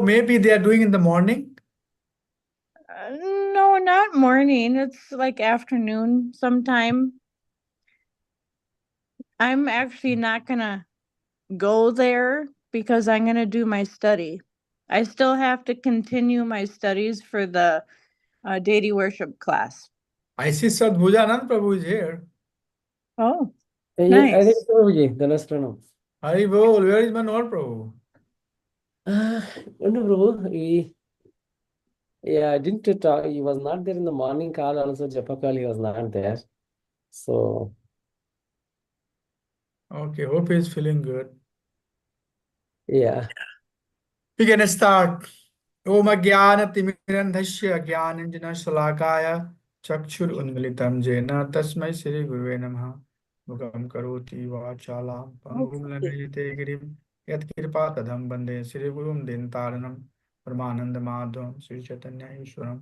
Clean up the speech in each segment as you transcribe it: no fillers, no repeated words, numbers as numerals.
maybe they are doing in the morning? No, not morning. It's like afternoon sometime. I'm actually not gonna go there because I'm gonna do my study. I still have to continue my studies for the deity worship class. I see Sadbhujanand Prabhu is here. Oh, Yeah, I think nice. so, Prabhuji. The rest I know. Hari Bol, where is Manor Prabhu? No, Prabhu. I didn't talk. He was not there in the morning call. Also, Japa call, he was not there. So, Okay, hope he is feeling good. yeah. We can start. Om Ajnana-timirandhasya Jnananjana-shalakaya Chakshur Unmilitam Jena Tasmai Shri Guruve Namaha Mukam Karoti Vachalam Pangum Lanayate Girim Yat Kripa Tadam Bande Shri Gurum Dintaranam Paramananda Madhvam Shri Chaitanya Ishwaram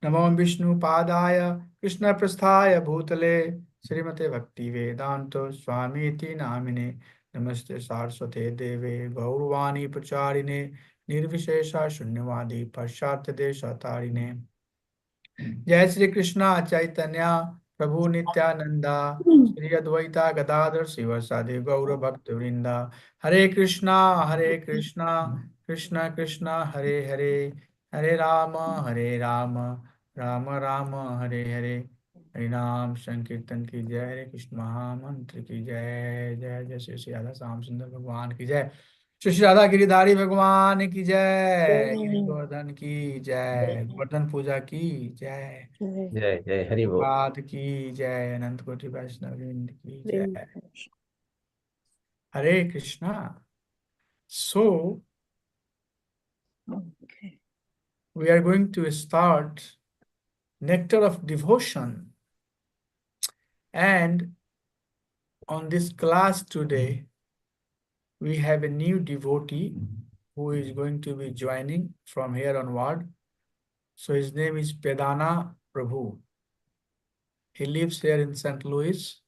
Namo Vishnu Padaya Krishna Prasthaya Bhutale Srimate Bhakti Vedanto Swami Ti Namine Namaste Saraswate Deve Gaurvani Pacharine Nirvishesha Shunyavadi Parshatya Deshatarine जय श्री कृष्णा चैतन्य प्रभु नित्यानंदा श्री अद्वैता गदाधर शिवसादि गौर भक्त वृंदा हरे कृष्णा कृष्णा कृष्णा हरे हरे हरे राम राम राम हरे हरे हरि नाम संकीर्तन की जय हरे कृष्ण महामंत्र की जय जय जय श्री श्री राधा श्याम सुंदर भगवान की जय श्री श्री राधा गिरिधारी भगवान की जय गिरिवर्धन की जय गोवर्धन पूजा की जय Jai, Jai, Hari Bol. प्रभात की जय अनंत कोटि वैष्णव वृंद की जय हरे कृष्णा सो Okay. we are going to start nectar of devotion, and on this class today we have a new devotee who is going to be joining from here onward. So his name is Pedana Prabhu. He lives here in St. Louis,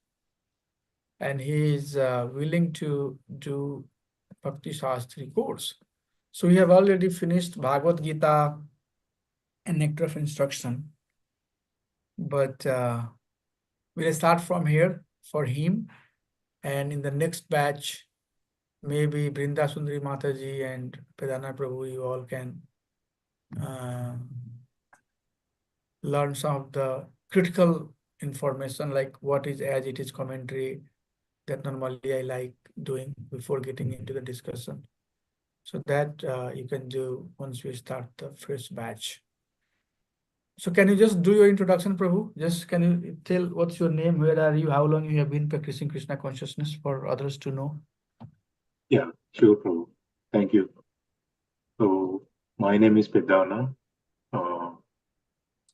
and he is willing to do Bhakti Shastri course. So we have already finished Bhagavad Gita and Nectar of Instruction, but we'll start from here for him, and in the next batch, maybe Brinda Sundari Mataji and Pedana Prabhu, you all can learn some of the critical information, like what is as it is commentary, that normally I like doing before getting into the discussion. So that you can do once we start the first batch. So can you just do your introduction, Prabhu? Just can you tell what's your name, where are you, how long you have been practicing Krishna consciousness for others to know? Yeah, sure, Prabhu. Thank you. So my name is Pedana.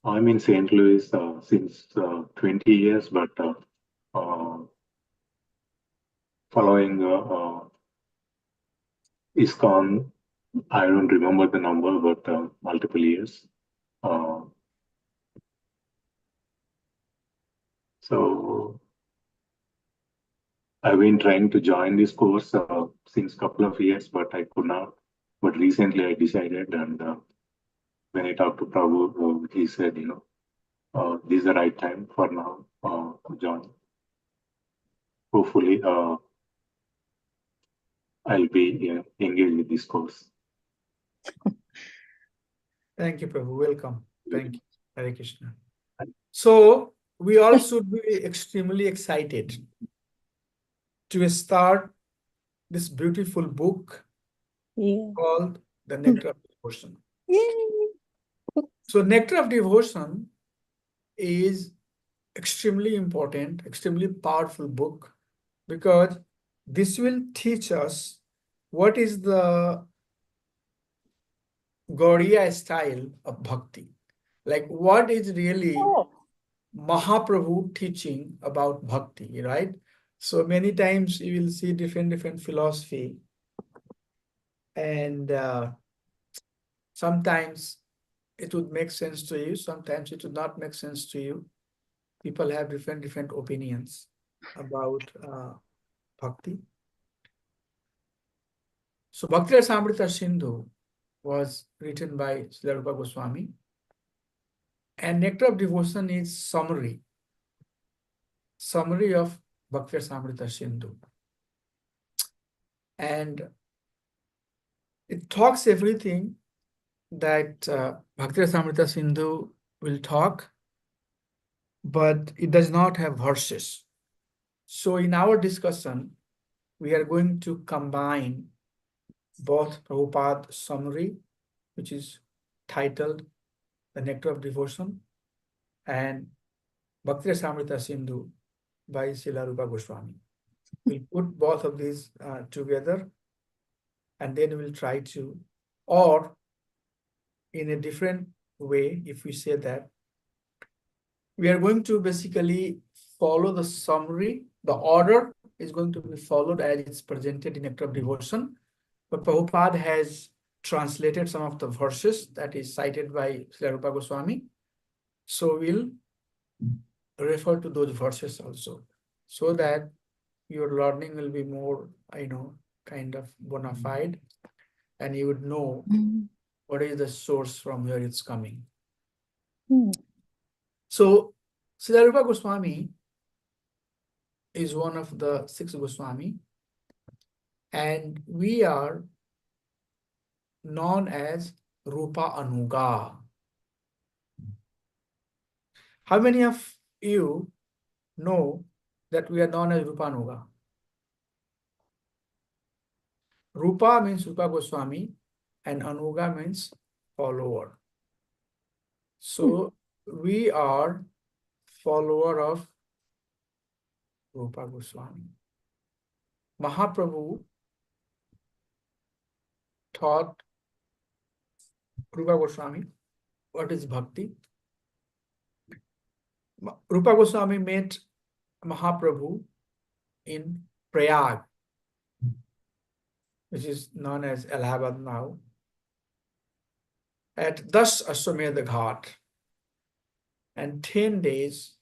I'm in St. Louis since 20 years, but following ISKCON, I don't remember the number, but multiple years. So I've been trying to join this course since a couple of years, but I could not. But recently I decided, and when I talked to Prabhu, he said, this is the right time for now to join. Hopefully, I'll be engaged with this course. Thank you, Prabhu. Welcome. Thank you. Hare Krishna. So we all should be extremely excited to start this beautiful book called The Nectar of Devotion. So Nectar of Devotion is extremely important, extremely powerful book, because this will teach us what is the Gaudiya style of bhakti. Like what is really Mahaprabhu teaching about bhakti, right? So many times you will see different philosophy, and sometimes it would make sense to you, sometimes it would not make sense to you. People have different opinions about bhakti. So Bhakti Rasamrita Sindhu was written by Srila Rupa Goswami, and Nectar of Devotion is summary of Bhakti Rasamrita Sindhu. And it talks everything that Bhakti Rasamrita Sindhu will talk, but it does not have verses. So in our discussion, we are going to combine both Prabhupada's summary, which is titled The Nectar of Devotion, and Bhakti Rasamrita Sindhu by Srila Rupa Goswami. We'll put both of these together, and then we'll try to, or in a different way, if we say that, we are going to basically follow the summary. The order is going to be followed as it's presented in Nectar of Devotion, but Prabhupada has translated some of the verses that is cited by Srila Rupa Goswami. So we'll refer to those verses also, so that your learning will be more, kind of bona fide, and you would know what is the source from where it's coming. So Srila Rupa Goswami is one of the 6 Goswami, and we are known as Rupa Anuga. How many of you know that we are known as Rupa Anuga? Rupa means Rupa Goswami, and Anuga means follower. So we are follower of Rupa Goswami. Mahaprabhu taught Rupa Goswami what is bhakti. Rupa Goswami met Mahaprabhu in Prayag, which is known as Allahabad now, at Das Ashwamedha Ghat. And 10 days,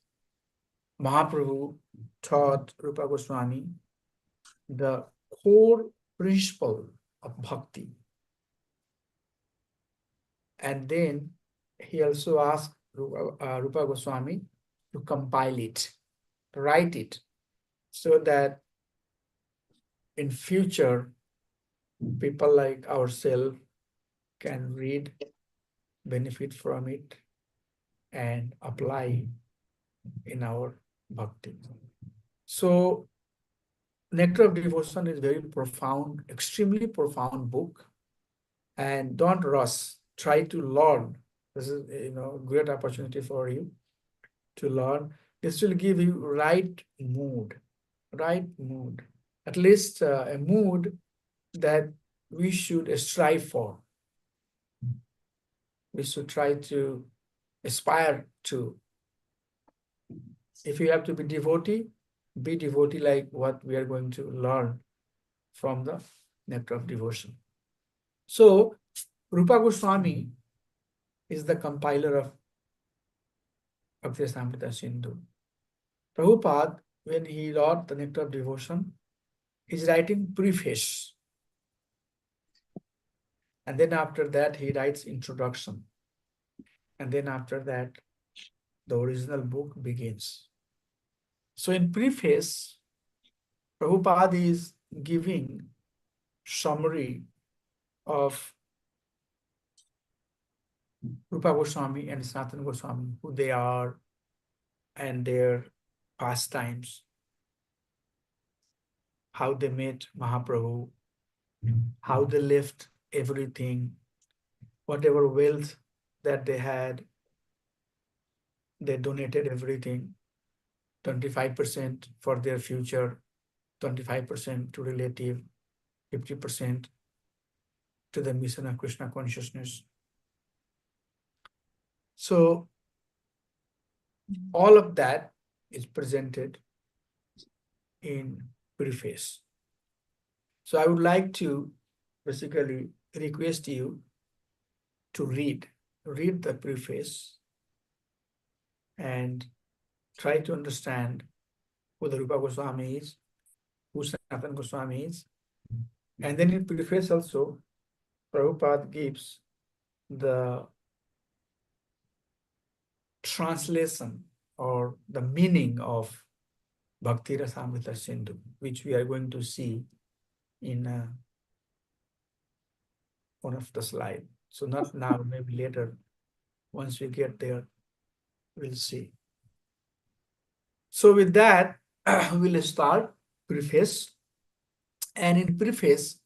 Mahaprabhu taught Rupa Goswami the core principle of bhakti. And then he also asked Rupa Goswami to compile it, to write it, so that in future, people like ourselves can read, benefit from it, and apply in our bhakti. So Nectar of Devotion is very profound, extremely profound book, and don't rush. Try to learn. This is great opportunity for you to learn. This will give you right mood, at least a mood that we should strive for. We should try to aspire to. If you have to be devotee like what we are going to learn from the Nectar of Devotion. So Rupa Goswami is the compiler of Bhakti Rasamrita Sindhu. Prabhupada, when he wrote the Nectar of Devotion, is writing preface. And then after that, he writes introduction. And then after that, the original book begins. So in preface, Prabhupada is giving summary of Rupa Goswami and Sanatana Goswami, who they are and their pastimes, how they met Mahaprabhu, how they left everything, whatever wealth that they had, they donated everything, 25% for their future, 25% to relative, 50% to the mission of Krishna consciousness. So all of that is presented in preface. So I would like to basically request you to read the preface and try to understand who the Rupa Goswami is, who Sanatana Goswami is. And then in preface also, Prabhupada gives the translation or the meaning of Bhakti Rasamrita Sindhu, which we are going to see in one of the slides. So not now, maybe later. Once we get there, we'll see. So with that, we'll start preface. And in preface,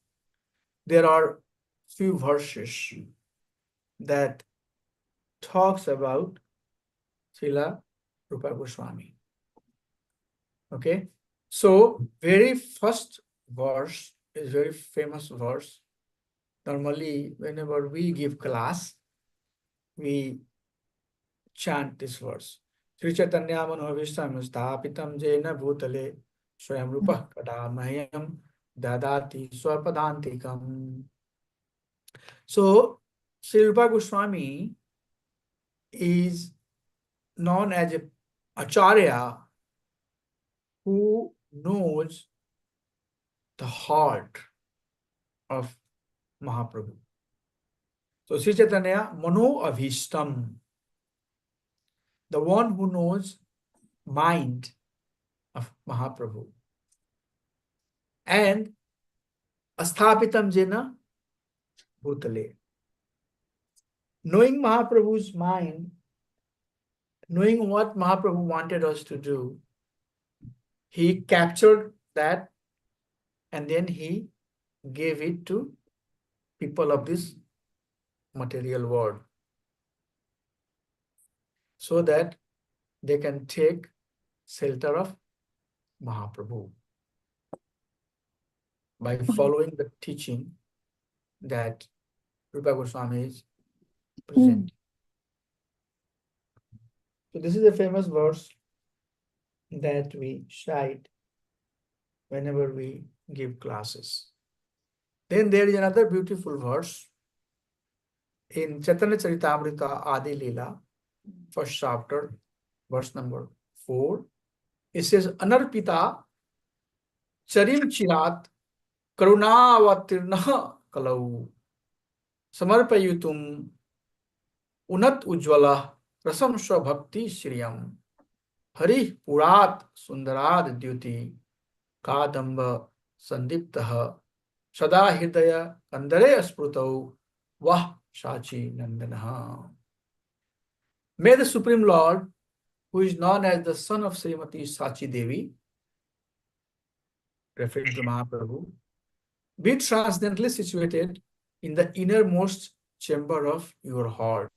there are few verses that talks about Srila Rupa Goswami. Okay, so very first verse is very famous verse. Normally, whenever we give class, we chant this verse. Sri Chaitanya Manovistam Sthapitam Jena Bhutale Swayam Rupa Kadamahyam Dadati Swapadantikam. So, Sri Rupa Goswami is known as a Acharya who knows the heart of Mahaprabhu. So Sri Chaitanya Mano Avishtam, the one who knows mind of Mahaprabhu. And Asthapitam Jena Bhutale. Knowing Mahaprabhu's mind, knowing what Mahaprabhu wanted us to do, he captured that and then he gave it to people of this material world so that they can take shelter of Mahaprabhu by following the teaching that Rupa Goswami is presenting. So this is a famous verse that we cite whenever we give classes. Then there is another beautiful verse in Chaitanya Charitamrita Adi Leela, first chapter, verse number 4. It says, Anarpita Charim Chirat Karunavatirna Kalau Samarpayutum Unat Ujvala Rasam Bhakti Shriyam Hari Purat Sundarad Dyuti Kadamba Sandiptaha Sada Hridaya Kandare Asprutau Vah Shachi Nandanaha. May the Supreme Lord, who is known as the son of Srimati Sachi Devi, referring to Mahaprabhu, be transcendently situated in the innermost chamber of your heart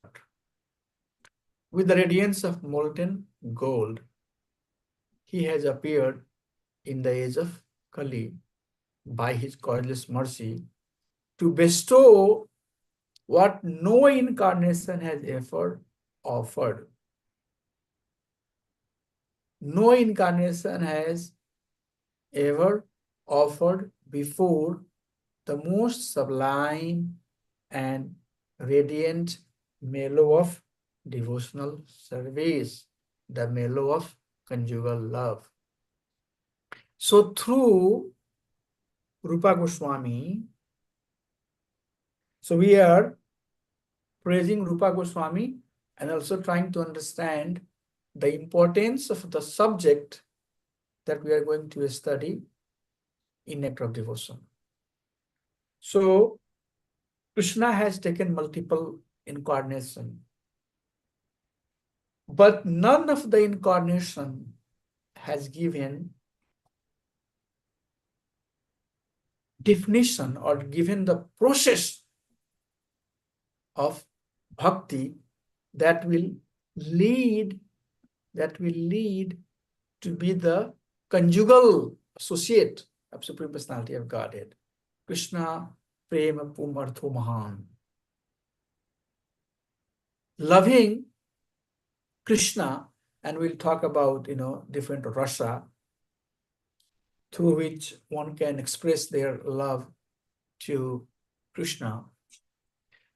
with the radiance of molten gold. He has appeared in the age of Kali by his causeless mercy to bestow what no incarnation has ever offered. No incarnation has ever offered before the most sublime and radiant mellow of devotional service, the mellow of conjugal love. So through Rupa Goswami, so we are praising Rupa Goswami and also trying to understand the importance of the subject that we are going to study in Nectar of Devotion. So Krishna has taken multiple incarnations, but none of the incarnation has given definition or given the process of bhakti that will lead to be the conjugal associate of Supreme Personality of Godhead. Krishna Prema Pumartho Mahan. Loving Krishna, and we'll talk about different rasa through which one can express their love to Krishna.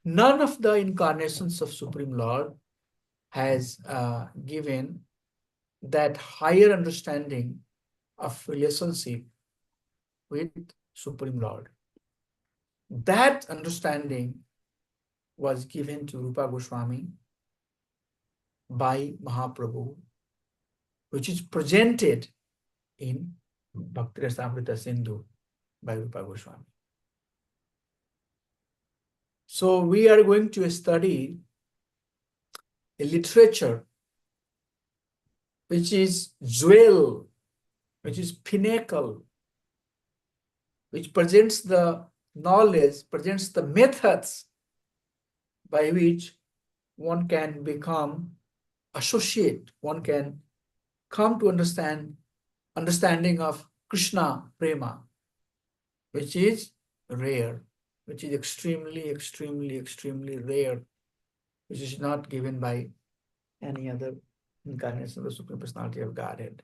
None of the incarnations of Supreme Lord has given that higher understanding of relationship with Supreme Lord. That understanding was given to Rupa Goswami by Mahaprabhu, which is presented in Bhakti Rasamrita Sindhu by Rupa Goswami. So we are going to study a literature which is jewel, which is pinnacle, which presents the knowledge, presents the methods by which one can become associate, one can come to understanding of Krishna Prema, which is rare, which is extremely rare, which is not given by any other incarnation of the Supreme Personality of Godhead.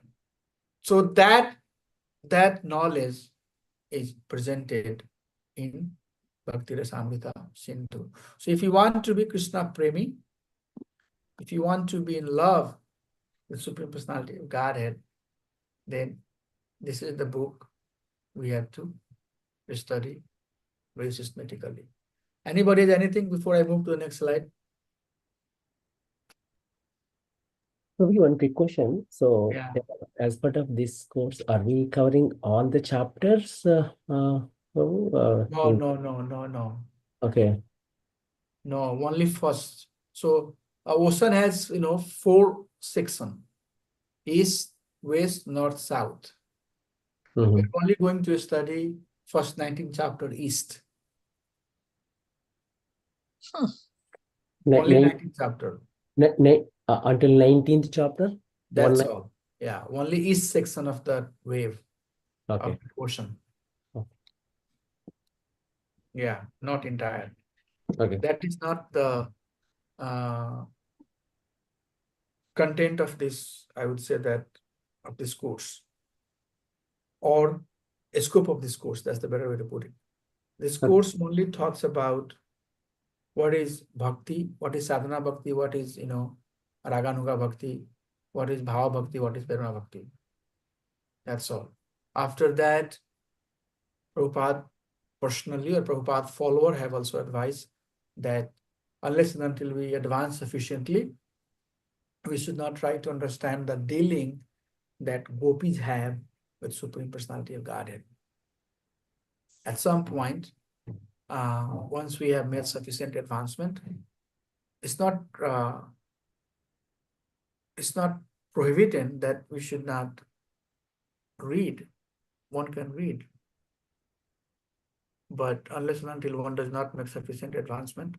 So that knowledge is presented in Bhakti Rasamrita Sindhu. So if you want to be Krishna Premi, if you want to be in love with Supreme Personality of Godhead, then this is the book we have to study very systematically. Anybody has anything before I move to the next slide? Maybe one quick question. So, Yeah. as part of this course, are we covering all the chapters? No. Okay. No, only first. So ocean has 4 sections: east, west, north, south. Mhm. We're only going to study first 19 chapter east. Ni- Only ni- 19 chapter. Until 19th chapter? That's One all. Yeah, only east section of the wave of Okay. the ocean. Okay. Yeah, not entire. Okay. That is not the content of this, I would say that, of this course, or a scope of this course. That's the better way to put it. This Okay. course only talks about what is bhakti, what is sadhana bhakti, what is raganuga bhakti, what is bhava bhakti, what is prema bhakti. That's all. After that, Prabhupada personally or Prabhupada follower have also advised that unless and until we advance sufficiently, we should not try to understand the dealing that gopis have with Supreme Personality of Godhead. At some point, once we have made sufficient advancement, it's not prohibited that we should not read. One can read, but unless and until one does not make sufficient advancement,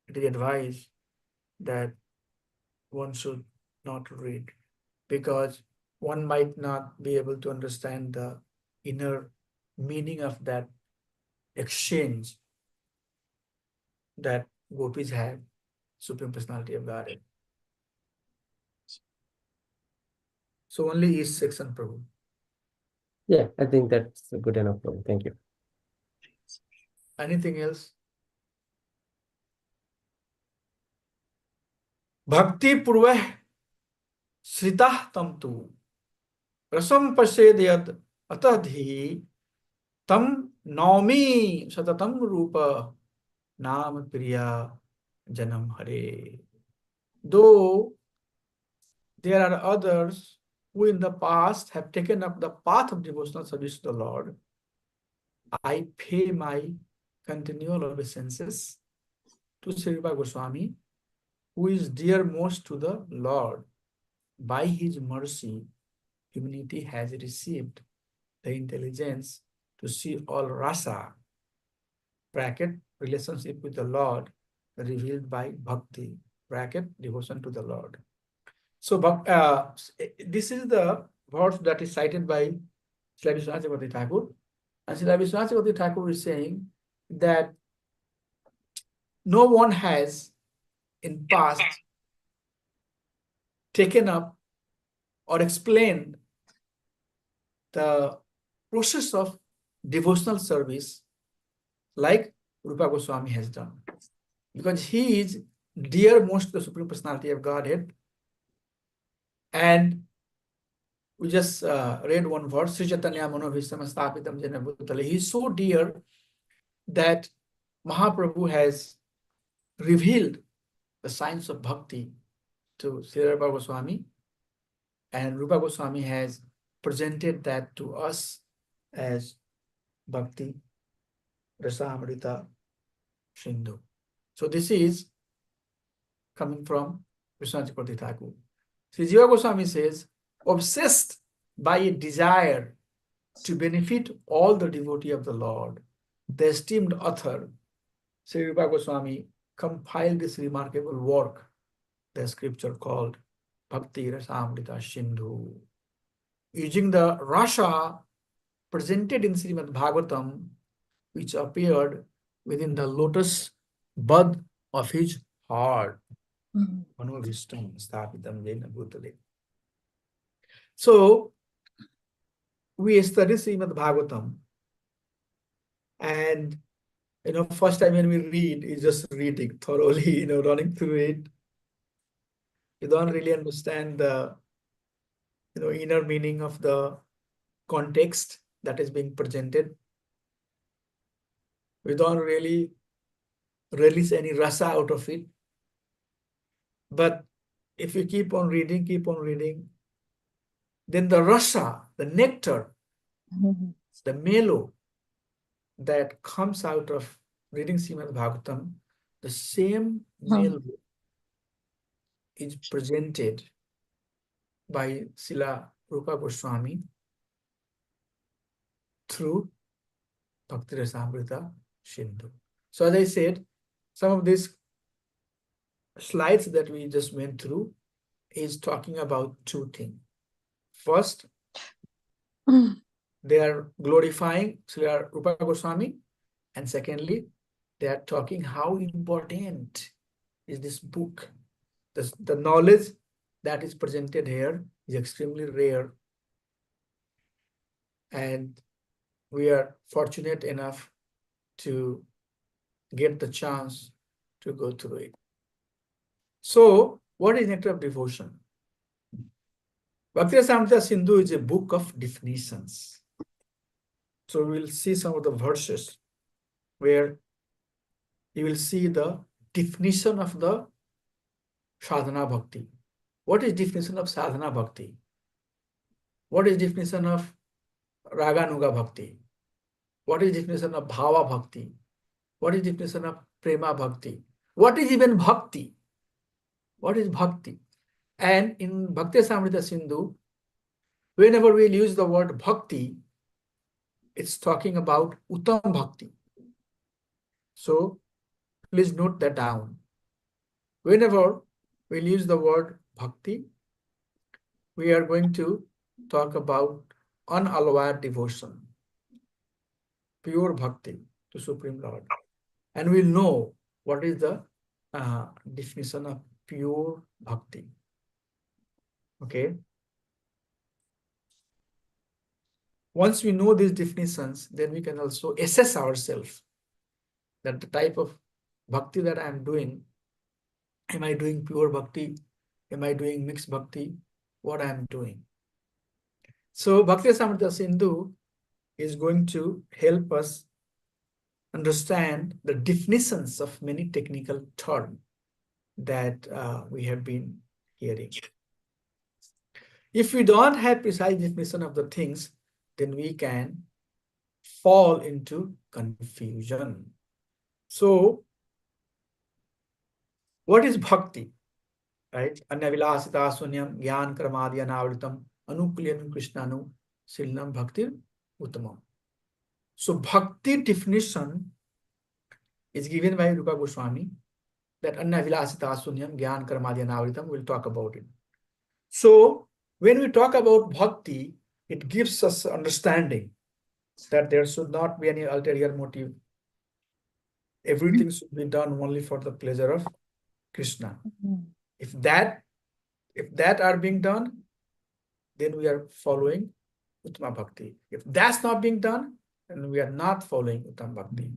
it is advised that one should not read, because one might not be able to understand the inner meaning of that exchange that gopis have, Supreme Personality of Godhead. So only East section, Prabhu. Yeah, I think that's good enough. Prabhu. Thank you. Anything else? Bhakti purvah sritah tam tu rasam pasedayad atadhi tam naumi satatam rupa nam priya janam hare. Though there are others who in the past have taken up the path of devotional service to the Lord, I pay my continual obeisances to Sri Rupa Goswami, who is dear most to the Lord. By his mercy, humanity has received the intelligence to see all rasa, bracket, relationship with the Lord, revealed by bhakti, bracket, devotion to the Lord. So, this is the verse that is cited by Sri Vishwanath Chakravarti Thakur. And Sri Vishwanath Chakravarti Thakur is saying that no one has in past taken up or explained the process of devotional service like Rupa Goswami has done, because he is dear most to the Supreme Personality of Godhead. And we just read one verse, Sri Chaitanya Manobhishtam Stapitam Jena Bhutale. He is so dear that Mahaprabhu has revealed the science of bhakti to Sri Rupa Goswami, and Rupa Goswami has presented that to us as Bhakti Rasamrita Sindhu. So this is coming from Vishwanath Chakravarti Thakur. Sri Jiva Goswami says, obsessed by a desire to benefit all the devotee of the Lord, the esteemed author Sri Rupa Goswami compiled this remarkable work, the scripture called Bhakti Rasamrita Sindhu. Using the rasa presented in Srimad Bhagavatam, which appeared within the lotus bud of his heart. Manobhishtam sthapitam jena bhutale. So, we study Srimad Bhagavatam, and first time when we read is just reading thoroughly, running through it. You don't really understand the inner meaning of the context that is being presented. We don't really release any rasa out of it. But if you keep on reading, then the rasa, the nectar, the mellow that comes out of reading Srimad Bhagavatam, the same mellow is presented by Srila Rupa Goswami through Bhakti Rasamrita Sindhu. So as I said, some of these slides that we just went through is talking about two things. First, they are glorifying Srila Rupa Goswami, and secondly, they are talking how important is this book. The knowledge that is presented here is extremely rare, and we are fortunate enough to get the chance to go through it. So, what is Nectar of Devotion? Bhakti Rasamrita Sindhu is a book of definitions. So, we will see some of the verses where you will see the definition of the sadhana bhakti. What is definition of sadhana bhakti? What is definition of raganuga bhakti? What is definition of bhava bhakti? What is definition of prema bhakti? What is even bhakti? What is bhakti? And in Bhakti Rasamrita Sindhu, whenever we use the word bhakti, it's talking about uttam bhakti. So please note that down. Whenever we use the word bhakti, we are going to talk about unalloyed devotion, pure bhakti to Supreme Lord. And we'll know what is the definition of pure bhakti. Okay. Once we know these definitions, then we can also assess ourselves that the type of bhakti that I am doing, am I doing pure bhakti? Am I doing mixed bhakti? What I am doing? So Bhakti Rasamrita Sindhu is going to help us understand the definitions of many technical terms that we have been hearing. If we don't have precise definition of the things, then we can fall into confusion. So, what is bhakti? Right? Anyavilasita sunyam gyan kramadya navritam anukulyanam krishnanu silnam bhaktir uttamam. So, bhakti definition is given by Rupa Goswami, that Anyavilasita sunyam gyan kramadya navritam. We'll talk about it. So, when we talk about bhakti, it gives us understanding that there should not be any ulterior motive. Everything should be done only for the pleasure of Krishna. If that are being done, then we are following Uttama Bhakti. If that's not being done, then we are not following Uttama Bhakti.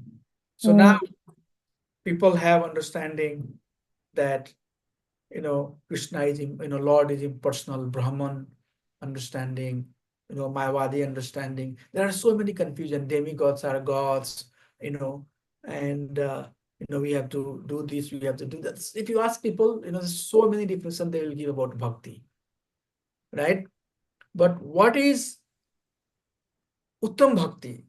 So now people have understanding that Krishna is, Lord is impersonal, Brahman understanding, Mayavadi understanding. There are so many confusion. Demigods are gods, and we have to do this, we have to do that. If you ask people, there's so many definitions they will give about bhakti, right? But what is Uttam Bhakti?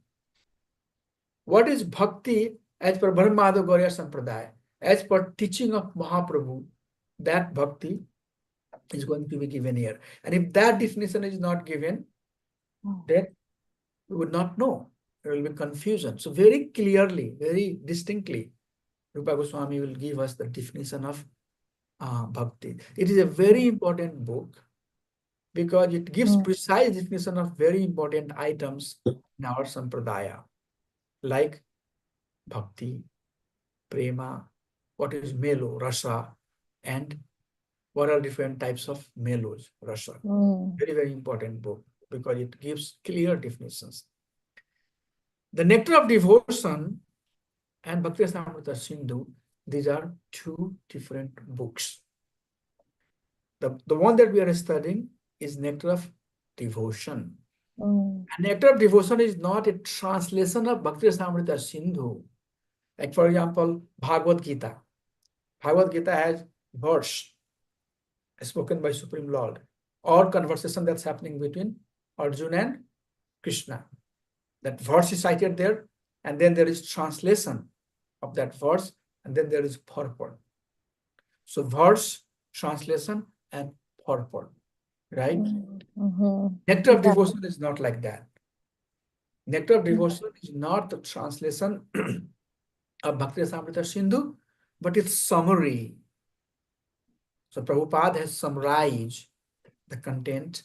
What is bhakti as per Brahmadav Gaurya Sampradaya? As per teaching of Mahaprabhu, that bhakti is going to be given here. And if that definition is not given, then we would not know. There will be confusion. So very clearly, very distinctly, Rupa Goswami will give us the definition of bhakti. It is a very important book because it gives precise definition of very important items in our sampradaya, like bhakti, prema, what is melo, rasa, and what are different types of melos, rasa. Very, very important book because it gives clear definitions. The Nectar of Devotion and Bhakti Rasamrita Sindhu, these are two different books. The one that we are studying is Nectar of Devotion. And Nectar of Devotion is not a translation of Bhakti Rasamrita Sindhu. Like for example, Bhagavad Gita. Bhagavad Gita has verse spoken by Supreme Lord or conversation that's happening between Arjuna and Krishna. That verse is cited there, and then there is translation of that verse, and then there is purport. So verse, translation, and purport, right? Nectar of Devotion is not like that. Nectar of Devotion is not the translation of Bhakti Rasamrita Sindhu, but it's summary. So Prabhupada has summarized the content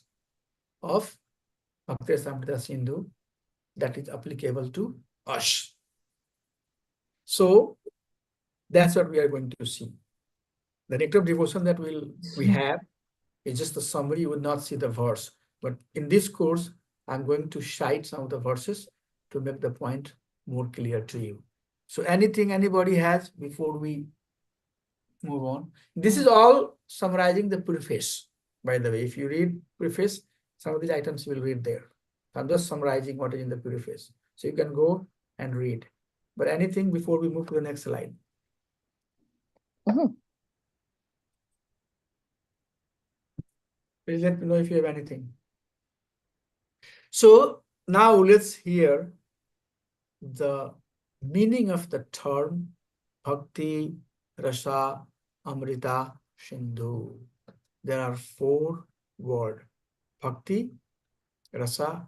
of Bhakti Rasamrita Sindhu that is applicable to us. So that's what we are going to see. The Nectar of Devotion that we have is just the summary. You would not see the verse. But in this course, I'm going to cite some of the verses to make the point more clear to you. So anything anybody has before we move on? This is all summarizing the preface, by the way. If you read preface, some of these items you will read there. I'm just summarizing what is in the preface. So you can go and read. But anything before we move to the next slide? Please let me know if you have anything. So now let's hear the meaning of the term Bhakti Rasa Amrita Sindhu. There are 4 words: Bhakti, Rasa,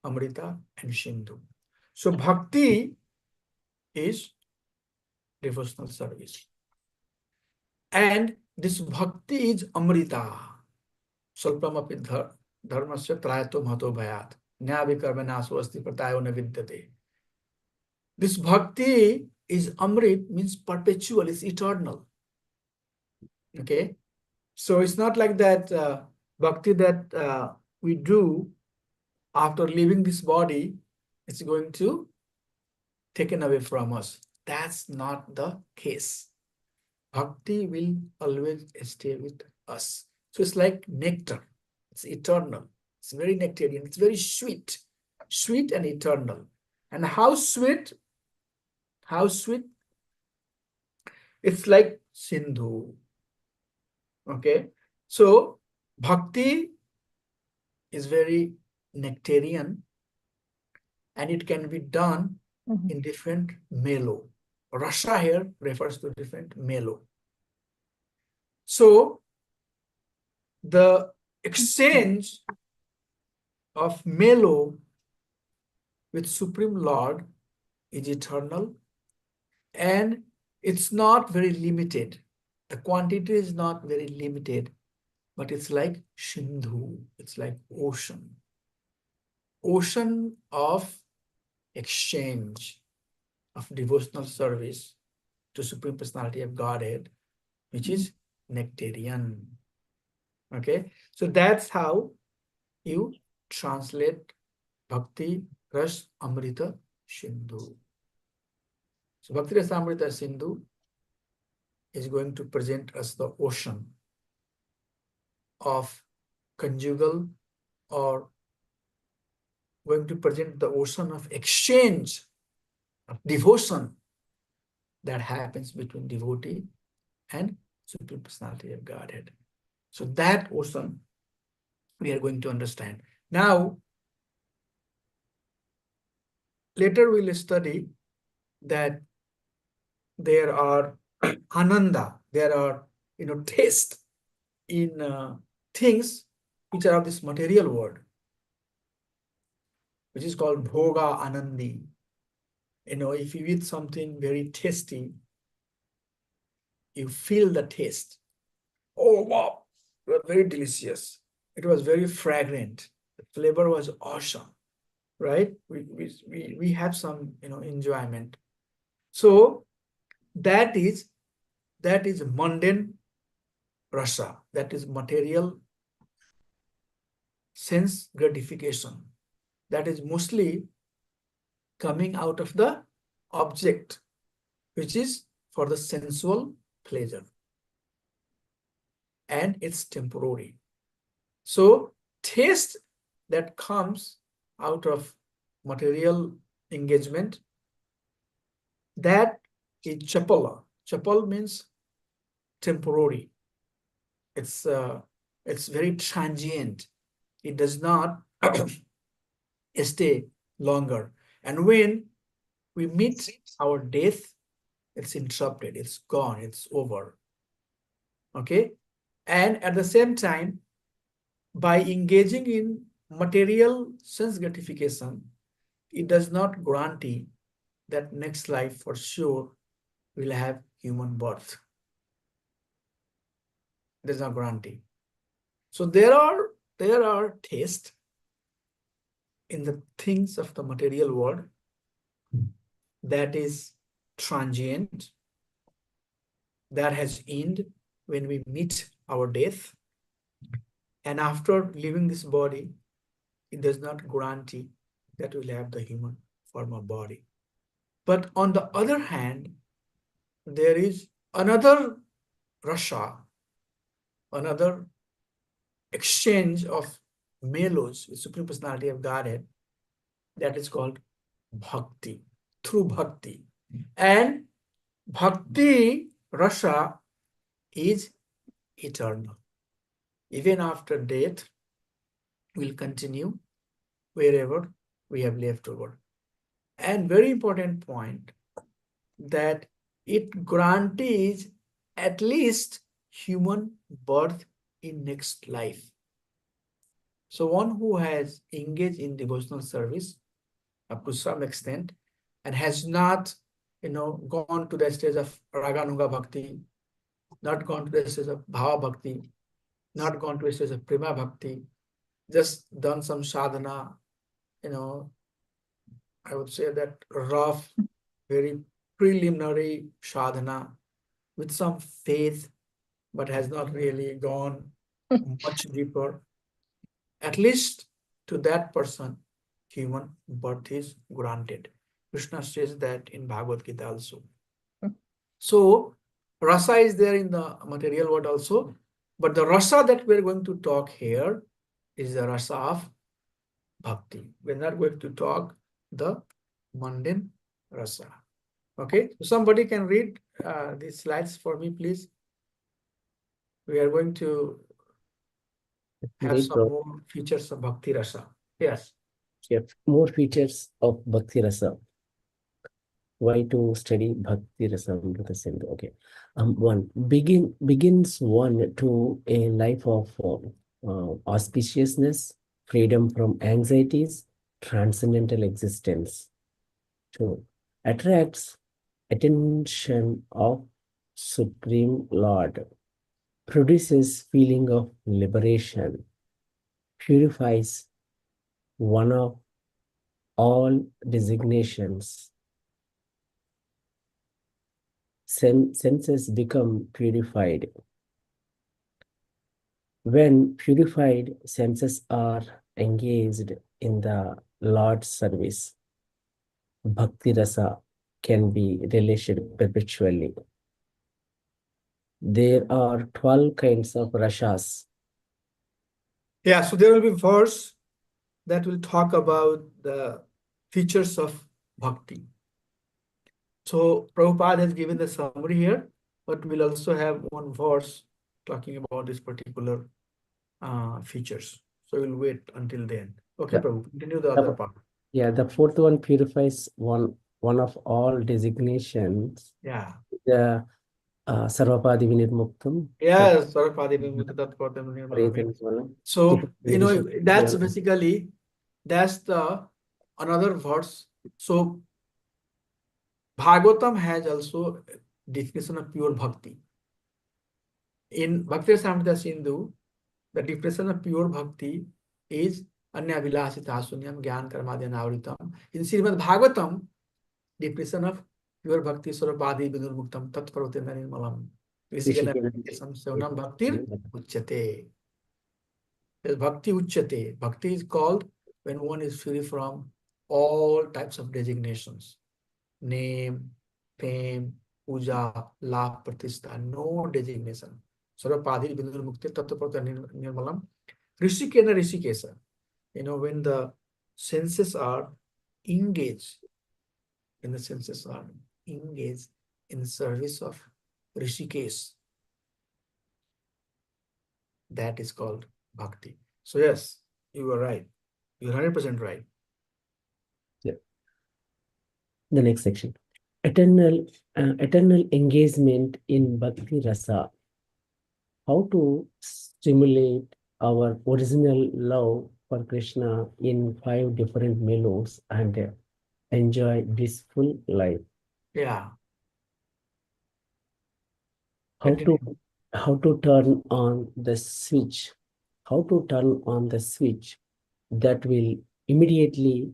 Amrita, and Sindhu. So Bhakti is devotional service. And this Bhakti is Amrita. Salpamapi dharmasya trayato mahato bhayat. Nyavikarmanaso asti pratayo na vidyate. This Bhakti is Amrit, means perpetual, it's eternal. Okay? So it's not like that Bhakti that we do after leaving this body, it's going to taken away from us. That's not the case. Bhakti will always stay with us. So it's like nectar. It's eternal. It's very nectarian. It's very sweet. Sweet and eternal. And how sweet? How sweet? It's like Sindhu. Okay. So Bhakti is very nectarian, and it can be done in different melo. Rasa here refers to different melo. So the exchange of melo with Supreme Lord is eternal, and it's not very limited. The quantity is not very limited, but it's like Sindhu. It's like ocean. Ocean of exchange of devotional service to Supreme Personality of Godhead, which is nectarian. Okay, so that's how you translate Bhakti Ras Amrita Sindhu. So Bhakti Ras Amrita Sindhu is going to present us the ocean of conjugal, or going to present the ocean of exchange of devotion that happens between devotee and Supreme Personality of Godhead. So that ocean we are going to understand. Now, later we'll study that there are ananda, there are taste in things which are of this material world, which is called bhoga anandi. If you eat something very tasty, you feel the taste. Oh wow, it was very delicious. It was very fragrant. The flavor was awesome, right? We have some enjoyment. So that is mundane rasa, that is material sense gratification. That is mostly coming out of the object, which is for the sensual pleasure. And it's temporary. So taste that comes out of material engagement, that is chapala. Chapal means temporary. It's very transient. It does not stay longer. And when we meet our death, it's interrupted, it's gone, it's over. Okay? And at the same time, by engaging in material sense gratification, it does not guarantee that next life for sure will have human birth. There's no guarantee. So there are tastes in the things of the material world that is transient, that has end when we meet our death. And after leaving this body, it does not guarantee that we'll have the human form of body. But on the other hand, there is another rasa, another exchange of mellows with Supreme Personality of Godhead, that is called bhakti, through bhakti. And bhakti rasa is eternal. Even after death, we'll continue wherever we have left over. And very important point, that it guarantees at least human birth in next life. So one who has engaged in devotional service up to some extent and has not gone to the stage of raganuga bhakti, not gone to the stage of bhava bhakti, not gone to the stage of prema bhakti, just done some sadhana, I would say that rough, very preliminary sadhana with some faith, but has not really gone much deeper. At least to that person, human birth is granted. Krishna says that in Bhagavad Gita also. So rasa is there in the material world also, but the rasa that we're going to talk here is the rasa of bhakti. We're not going to talk the mundane rasa. Okay, so somebody can read these slides for me, please. We are going to have Right, some more features of bhakti rasa. Yes. Yes, more features of Bhakti Rasa. Why to study Bhakti Rasa? Okay. Begins one to a life of auspiciousness, freedom from anxieties, transcendental existence. 2. Attracts attention of Supreme Lord, produces feeling of liberation, purifies one of all designations. Senses become purified. When purified, senses are engaged in the Lord's service. Bhakti rasa can be relished perpetually. There are 12 kinds of rasas. Yeah, so there will be verse that will talk about the features of bhakti. So Prabhupada has given the summary here, but we'll also have one verse talking about this particular features. So we'll wait until then. Okay, Yeah. Prabhu, continue the other part. Yeah, the fourth one purifies one of all designations, Yeah. the Sarvapadi Vinirmuktam. Yes, Sarvapadi Vimukta Tatpadam Nirmalam. Yes. So, that's basically, that's the another verse. So Bhagavatam has also definition of pure bhakti. In Bhakti Rasamrita Sindhu, the definition of pure bhakti is Anya Vilasita Sunyam Gyan Karmadyan Avritam. In Srimad Bhagavatam, definition of pure bhakti Sarvapadi Vinurmuktam Tatparvate Nirmalam. Basically, Saunam Bhaktir Uchyate. Bhakti Uchyate. Bhakti is called when one is free from all types of designations. Name, fame, puja, labh, pratishtha, no designation. Sarvapadi Bindur Mukti Tattvaprata Nirmalam. Rishikena Rishikesa. When the senses are engaged, when the senses are engaged in service of Rishikesh, that is called bhakti. So yes, you are right. You're 100% right. Yeah. The next section. Eternal engagement in Bhakti Rasa. How to stimulate our original love for Krishna in 5 different mellows and enjoy blissful life. Yeah. How Continue. to turn on the switch. How to turn on the switch that will immediately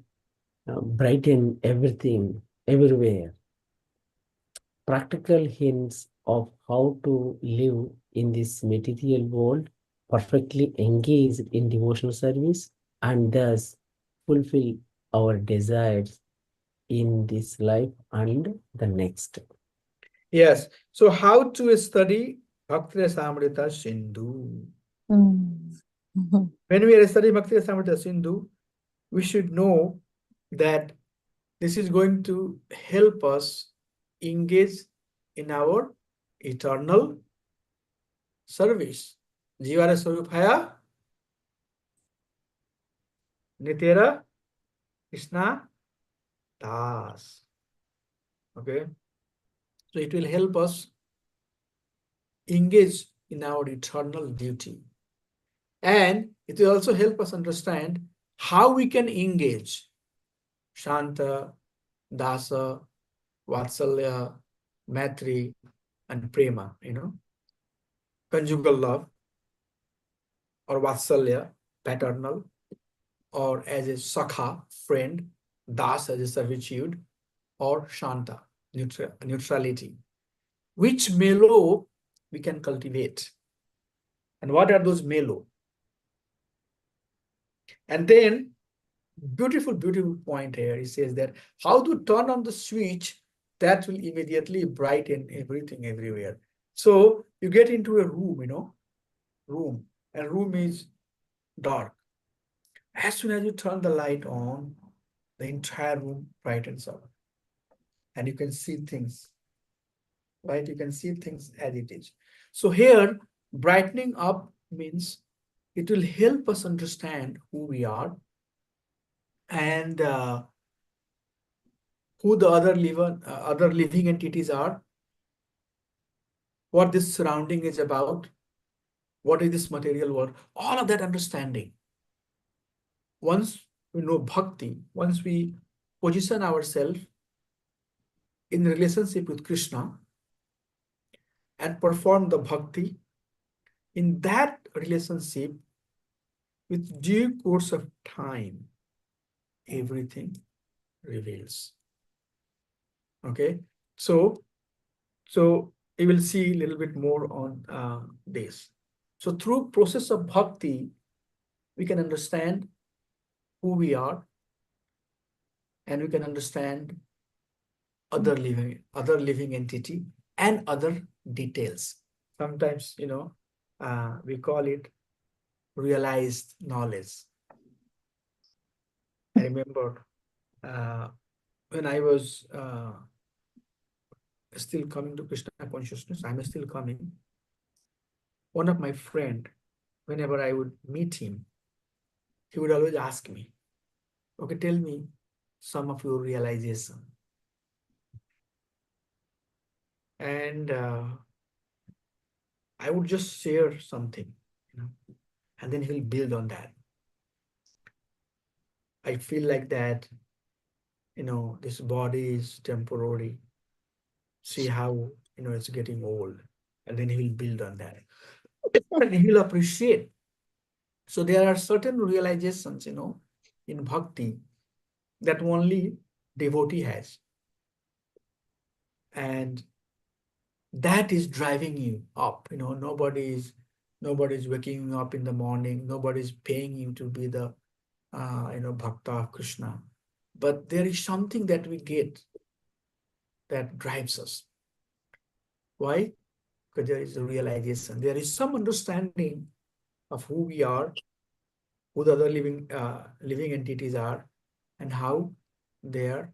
brighten everything everywhere. Practical hints of how to live in this material world, perfectly engaged in devotional service, and thus fulfill our desires in this life and the next. Yes. So how to study Bhakti Rasamrita Sindhu? When we are studying Bhakti Rasamrita Sindhu, we should know that this is going to help us engage in our eternal service. Jivara Swarupaya Nitera Krishna Das. Okay. So it will help us engage in our eternal duty. And it will also help us understand how we can engage Shanta, Dasa, Vatsalya, Maitri, and Prema, conjugal love, or Vatsalya, paternal, or as a Sakha, friend, Das as a servitude, or Shanta, neutrality. Which melo we can cultivate? And what are those melo? And then, beautiful point here. He says that how to turn on the switch that will immediately brighten everything everywhere. So you get into a room, and room is dark. As soon as you turn the light on, the entire room brightens up. And you can see things, right? You can see things as it is. So here, brightening up means it will help us understand who we are and who the other living entities are, what this surrounding is about, what is this material world, all of that understanding. Once we know bhakti, once we position ourselves in relationship with Krishna and perform the bhakti, in that relationship, with due course of time, everything reveals. Okay, so we will see a little bit more on this. So through process of bhakti, we can understand who we are, and we can understand other living entity and other details. Sometimes, we call it realized knowledge. I remember when I was still coming to Krishna consciousness, I'm still coming. One of my friend, whenever I would meet him, he would always ask me, okay, tell me some of your realization. And I would just share something, and then he'll build on that. I feel like that, this body is temporary. See how, it's getting old. And then he will build on that. And he will appreciate. So there are certain realizations, in bhakti that only devotee has. And that is driving you up. Nobody's waking you up in the morning. Nobody's paying you to be the, bhakta of Krishna. But there is something that we get that drives us. Why? Because there is a realization. There is some understanding of who we are, who the other living entities are, and how they are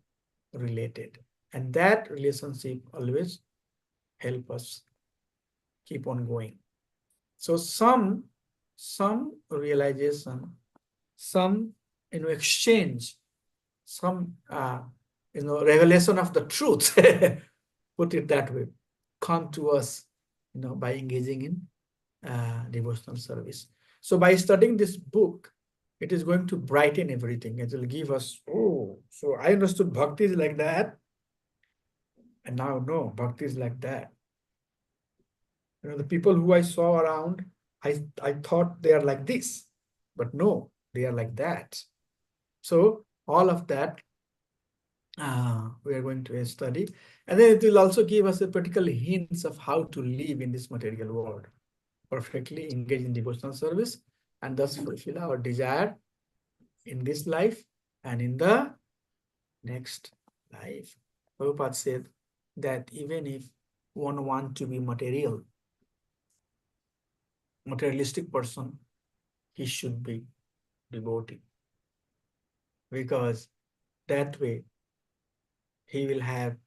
related. And that relationship always help us keep on going. So some realization, some exchange, some revelation of the truth, put it that way, come to us, by engaging in devotional service. So by studying this book, it is going to brighten everything. It will give us, oh, so I understood bhakti is like that. And now, no, bhakti is like that. The people who I saw around, I thought they are like this, but no, they are like that. So all of that we are going to study. And then it will also give us a particular hints of how to live in this material world, perfectly engage in devotional service, and thus fulfill our desire in this life and in the next life. Prabhupada said that even if one wants to be materialistic person, he should be devotee, because that way he will have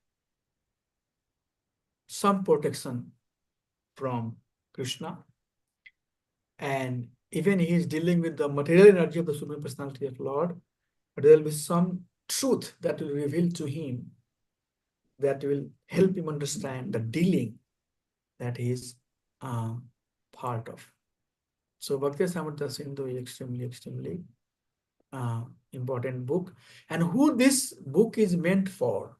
some protection from Krishna, and even he is dealing with the material energy of the Supreme Personality of Lord, but there will be some truth that will reveal to him that will help him understand the dealing that he is part of. So Bhakti Samartya Sindhu is extremely important book. And who this book is meant for?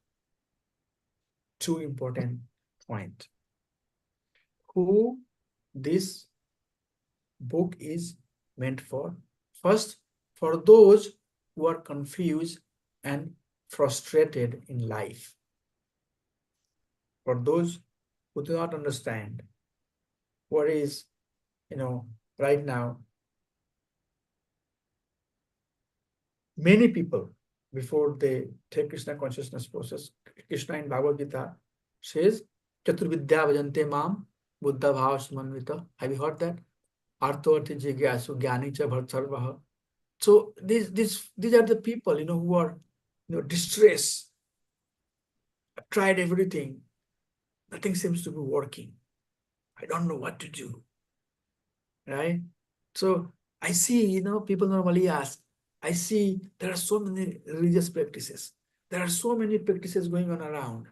Two important points. Who this book is meant for? First, for those who are confused and frustrated in life. For those who do not understand what is, right now, many people, before they take Krishna consciousness process, Krishna in Bhagavad Gita says, Chaturvidya bhajante mam buddha bhava samanvita. Have you heard that? Artho arthi jigyasu gyani cha bhart sarvaha. So these are the people, who are, distressed. I've tried everything. Nothing seems to be working. I don't know what to do. Right? So I see, people normally ask, I see there are so many religious practices. There are so many practices going on around.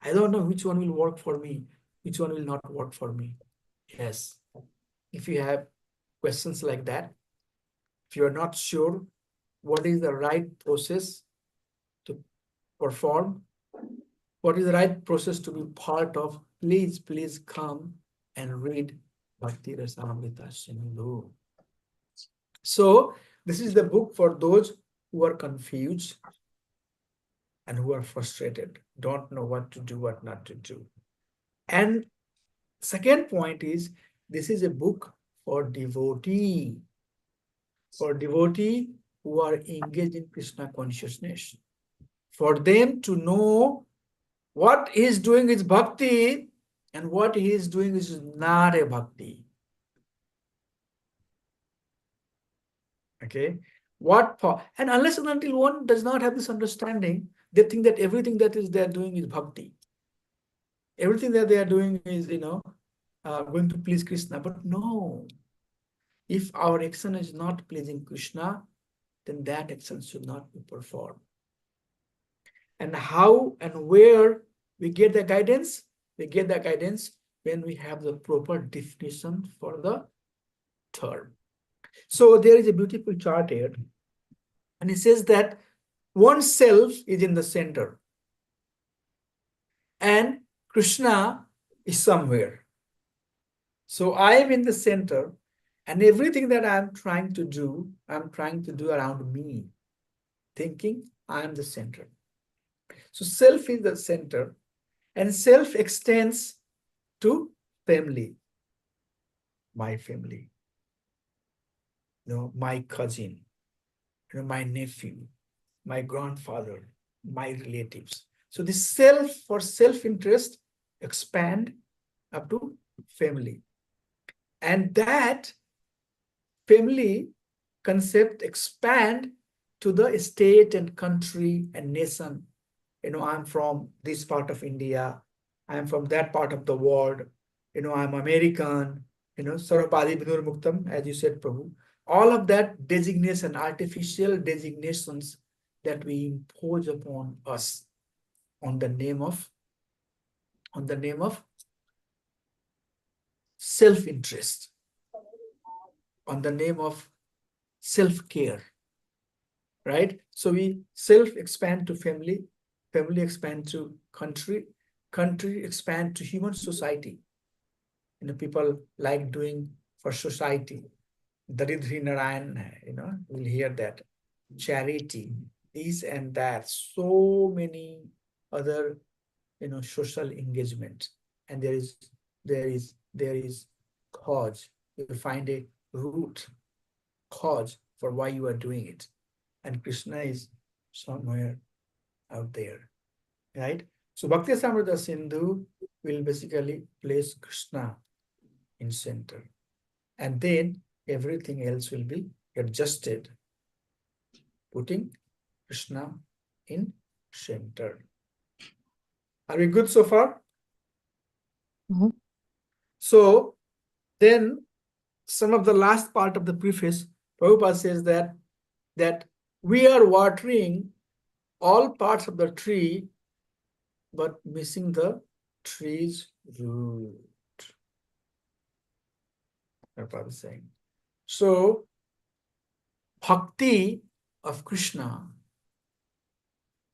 I don't know which one will work for me, which one will not work for me. Yes. If you have questions like that, if you are not sure what is the right process to perform, what is the right process to be part of, please come and read Bhakti Rasamrita Sindhu. So this is the book for those who are confused and who are frustrated, don't know what to do, what not to do. And second point is, this is a book for devotee who are engaged in Krishna consciousness. For them to know what he is doing is bhakti and what he is doing is not a bhakti. Okay, and unless and until one does not have this understanding, they think that everything that is they're doing is bhakti. everything that they are doing is, going to please Krishna. But no, if our action is not pleasing Krishna, then that action should not be performed. And how and where we get the guidance? We get the guidance when we have the proper definition for the term. So there is a beautiful chart here, and it says that oneself is in the center, and Krishna is somewhere. So I am in the center, and everything that I'm trying to do around me, thinking I am the center. So self is the center, and self extends to family, my family, my cousin, my nephew, my grandfather, my relatives. So the self for self-interest expand up to family. And that family concept expand to the state and country and nation. I'm from this part of India. I'm from that part of the world. I'm American. Sarvapadi Vinur Muktam, as you said, Prabhu. All of that designation, artificial designations that we impose upon us on the name of self-interest, on the name of self-care, right? So we self-expand to family, family expand to country, country expand to human society. People like doing for society. Daridri Narayan, we'll hear that. Charity, this and that, so many other, social engagement. And there is cause. You find a root cause for why you are doing it. And Krishna is somewhere out there, right? So Bhakti Samrata Sindhu will basically place Krishna in center. And then everything else will be adjusted, putting Krishna in center. Are we good so far? Mhm. So then some of the last part of the preface, Prabhupada says that we are watering all parts of the tree, but missing the tree's root. Prabhupada is saying. So bhakti of Krishna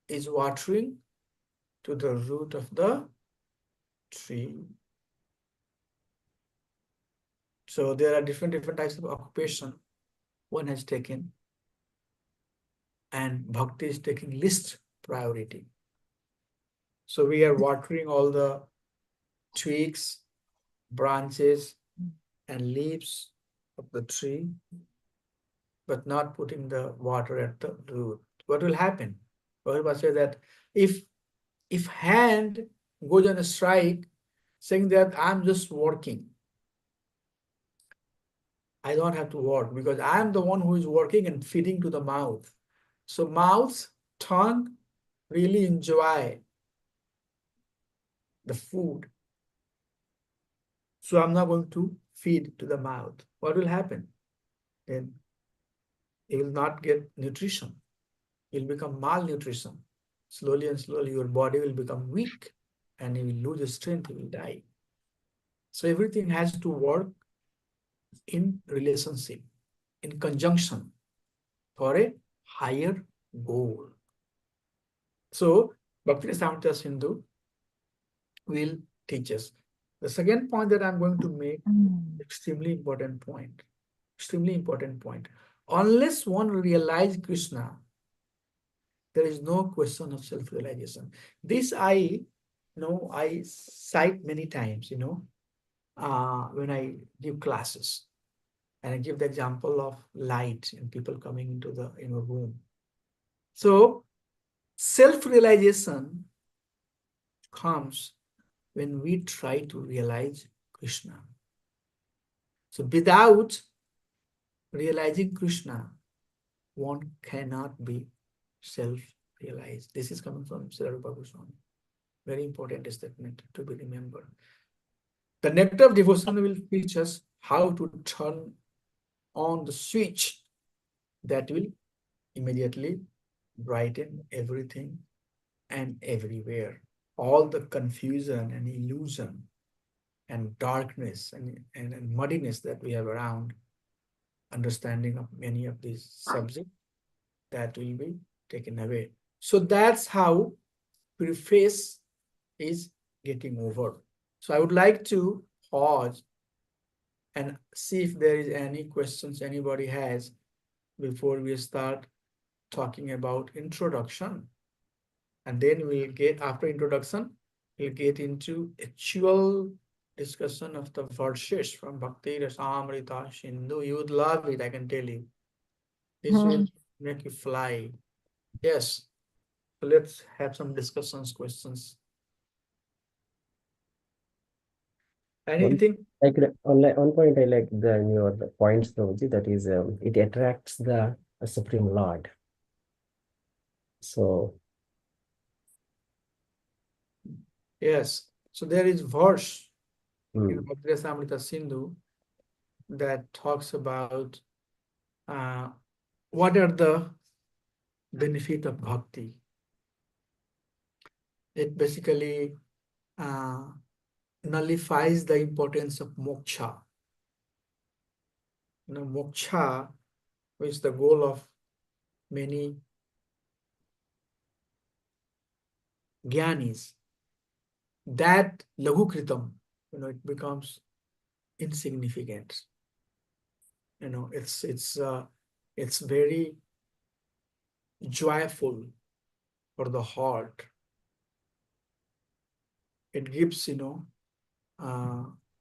is watering to the root of the tree. So there are different types of occupation one has taken, and bhakti is taking least priority. So we are watering all the twigs, branches, and leaves of the tree, but not putting the water at the root. What will happen? Prabhupada says that if hand goes on a strike, saying that I'm just working, I don't have to work because I'm the one who is working and feeding to the mouth. So mouth, tongue really enjoy the food. So I'm not going to feed to the mouth. What will happen? Then you will not get nutrition. You'll become malnutrition. Slowly and slowly, your body will become weak and you will lose strength, you will die. So everything has to work in relationship, in conjunction for a higher goal. So Bhakti Samhita Sindhu will teach us. The second point that I'm going to make, extremely important point. Extremely important point. Unless one realizes Krishna, there is no question of self-realization. This I cite many times, when I give classes. And I give the example of light and people coming into the room. So self-realization comes when we try to realize Krishna. So without realizing Krishna, one cannot be self-realized. This is coming from Sri Rupa Goswami. Very important statement to be remembered. The nectar of devotion will teach us how to turn on the switch that will immediately brighten everything and everywhere. All the confusion and illusion and darkness and muddiness that we have around understanding of many of these subjects, that will be taken away. So that's how preface is getting over. So I would like to pause and see if there is any questions anybody has before we start talking about introduction. And then we'll get, after introduction, we'll get into actual discussion of the verses from Bhakti Rasamrita Sindhu. You would love it, I can tell you. This will make you fly. Yes. So let's have some discussions, questions. Anything? On point, I like your points, Prabhuji, that is, it attracts the Supreme Lord. So, Yes. So there is verse in mm, Bhakti Rasamrita Sindhu that talks about what are the benefit of bhakti. It basically nullifies the importance of moksha. Moksha is the goal of many jnanis. That lagukritam, it becomes insignificant. It's very joyful for the heart. It gives,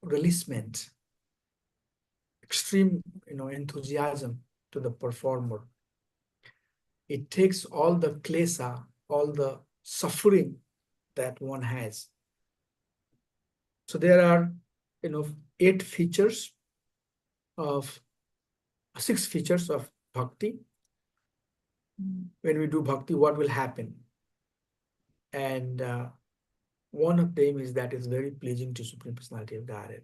releasement, extreme, enthusiasm to the performer. It takes all the klesa, all the suffering that one has. So there are, 6 features of bhakti. When we do bhakti, what will happen? And one of them is that it's very pleasing to Supreme Personality of Godhead.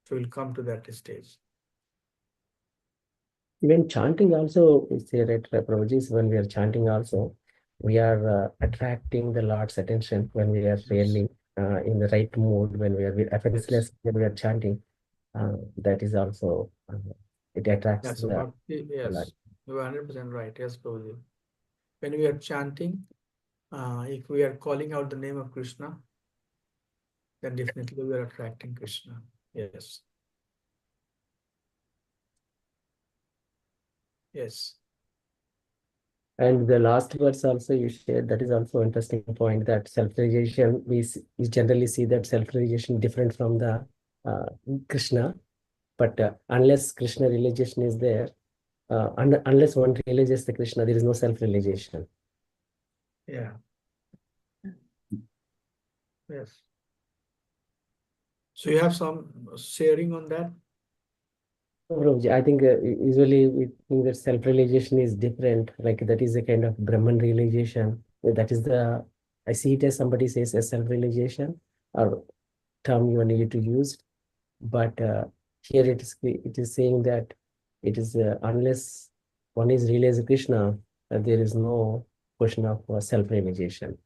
So we'll come to that stage. even chanting also, is there at Prabhuji, when we are chanting also, we are attracting the Lord's attention when we are really in the right mood, when we are effortless, when we are chanting. That is also, it attracts So the bhakti, yes, Lord. you are 100% right. Yes, Prabhuji. When we are chanting, if we are calling out the name of Krishna, then definitely we are attracting Krishna. Yes. Yes. And the last verse also you shared, that is also interesting point, that self-realization, we generally see that self-realization different from the Krishna, but unless Krishna realization is there, unless one realizes the Krishna, there is no self-realization. Yeah. Yes. So you have some sharing on that? Prabhuji, I think usually we think that self-realization is different, like that is a kind of Brahman realization. That is I see it as somebody says a self-realization, or term you need to use. But here it is saying that it is unless one is realized Krishna, there is no question of self-realization.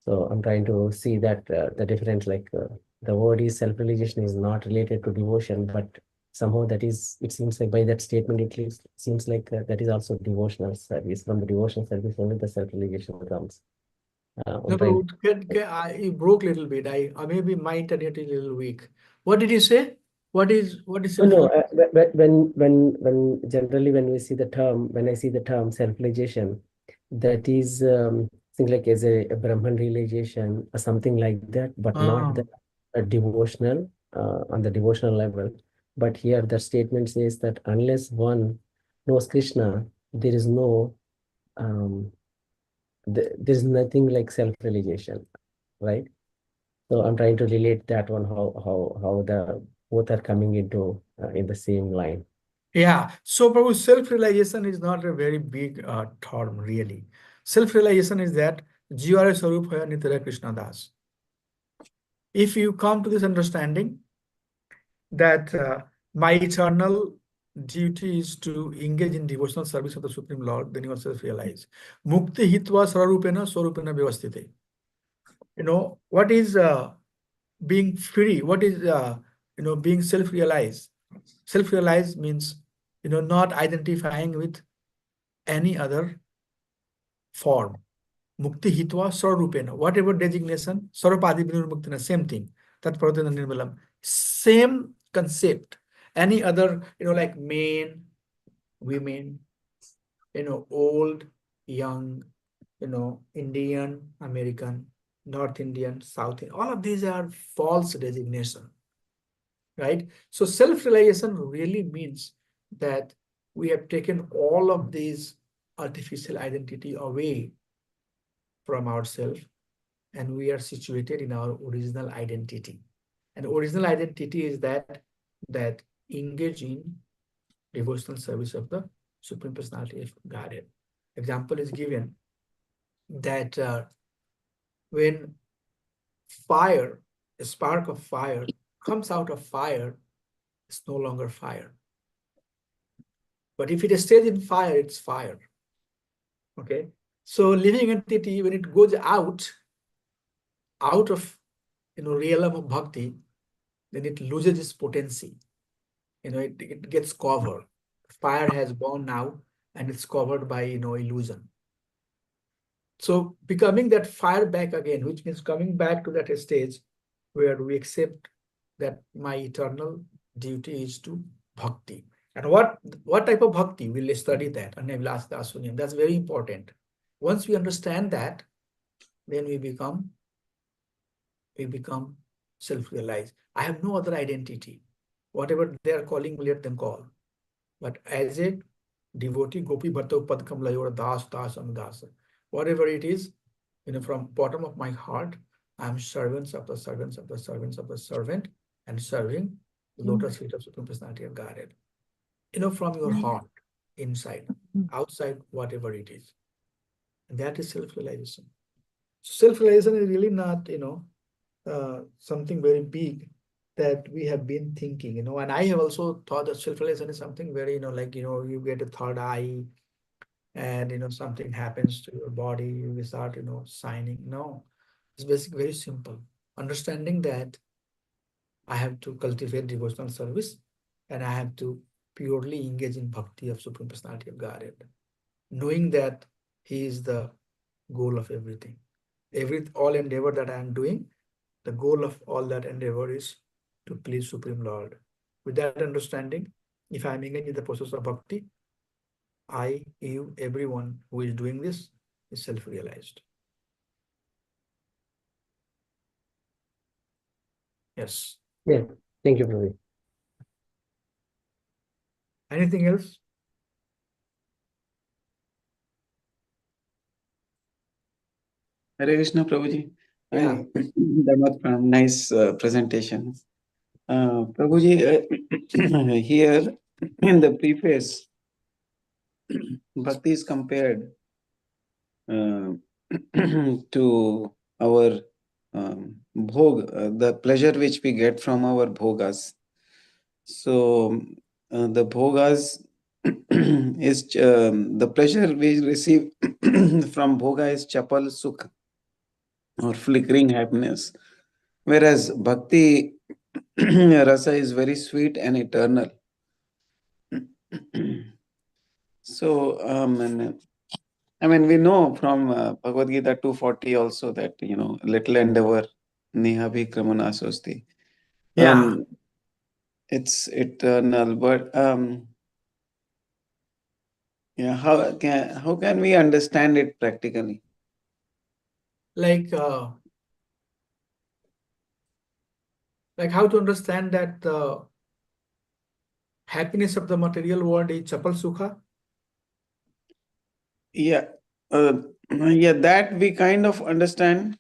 So I'm trying to see that the difference, like the word is self-realization is not related to devotion, but somehow that is, it seems like by that statement, seems like that is also devotional service. From the devotional service, only the self-realization comes. I'm trying. You broke a little bit. Maybe my internet is a little weak. What did you say? What is No, no. self-realization? When generally when we see the term, when I see the term self-realization, that is things like as a Brahman realization or something like that, but not the devotional on the devotional level. But here the statement says that unless one knows Krishna, there is no there is nothing like self-realization, right? So I'm trying to relate that one, how the both are coming into in the same line. Yeah. So, Prabhu, self-realization is not a very big term, really. Self-realization is that जीवारे स्वरूप है नित्य कृष्ण दास. If you come to this understanding that my eternal duty is to engage in devotional service of the Supreme Lord, then you also realize mukti hitva swarupena vyavastite. What is being free? What is being self-realized? Self-realized means not identifying with any other form. Mukti hitva swarupena, whatever designation, swarupadi vinurmuktina, same thing. Tat pradena nirmalam. Same concept. Any other, like men, women, old, young, Indian, American, North Indian, South Indian, all of these are false designation, right? So self-realization really means that we have taken all of these artificial identity away from ourselves, and we are situated in our original identity. And original identity is that engage in devotional service of the Supreme Personality of Godhead. Example is given that when fire, a spark of fire comes out of fire, it's no longer fire. But if it stays in fire, it's fire. Okay. So living entity, when it goes out of realm of bhakti, then it loses its potency. It gets covered. Fire has gone now and it's covered by illusion. So becoming that fire back again, which means coming back to that stage where we accept that my eternal duty is to bhakti. And what type of bhakti? We'll study that. And we'll ask the Asunyam. That's very important. Once we understand that, then we become self-realized. I have no other identity. Whatever they are calling, let them call. But as a devotee, Gopi Bhatta Pad Kamla, or Das, Das, whatever it is, from bottom of my heart, I'm servants of the servants of the servants of the servant, and serving the lotus feet of Supreme Personality of Godhead. From your heart, inside, outside, whatever it is. And that is self-realization. Self-realization is really not, something very big that we have been thinking, and I have also thought that self-realization is something very, like, you get a third eye and, something happens to your body, you start, signing. No, it's basically very simple. Understanding that I have to cultivate devotional service and I have to purely engage in bhakti of Supreme Personality of Godhead, knowing that He is the goal of everything. All endeavor that I am doing, the goal of all that endeavor is to please Supreme Lord. With that understanding, if I am engaged in the process of bhakti, I, you, everyone who is doing this is self-realized. Yes. Yeah, thank you, Prabhu. Anything else? Hare Krishna, Prabhuji. Yeah. Dhammat Pranam, nice presentation. Prabhuji, here in the preface, Bhakti is compared to our bhog, the pleasure which we get from our bhogas. So the bhogas is the pleasure we receive from bhoga is chapal sukh or flickering happiness, whereas bhakti rasa is very sweet and eternal. So we know from Bhagavad Gita 240 also that little endeavor neha bhi kramana sosti. Yeah. It's eternal, but yeah, how can we understand it practically? Like how to understand that the happiness of the material world is chapal sukha? Yeah, that we kind of understand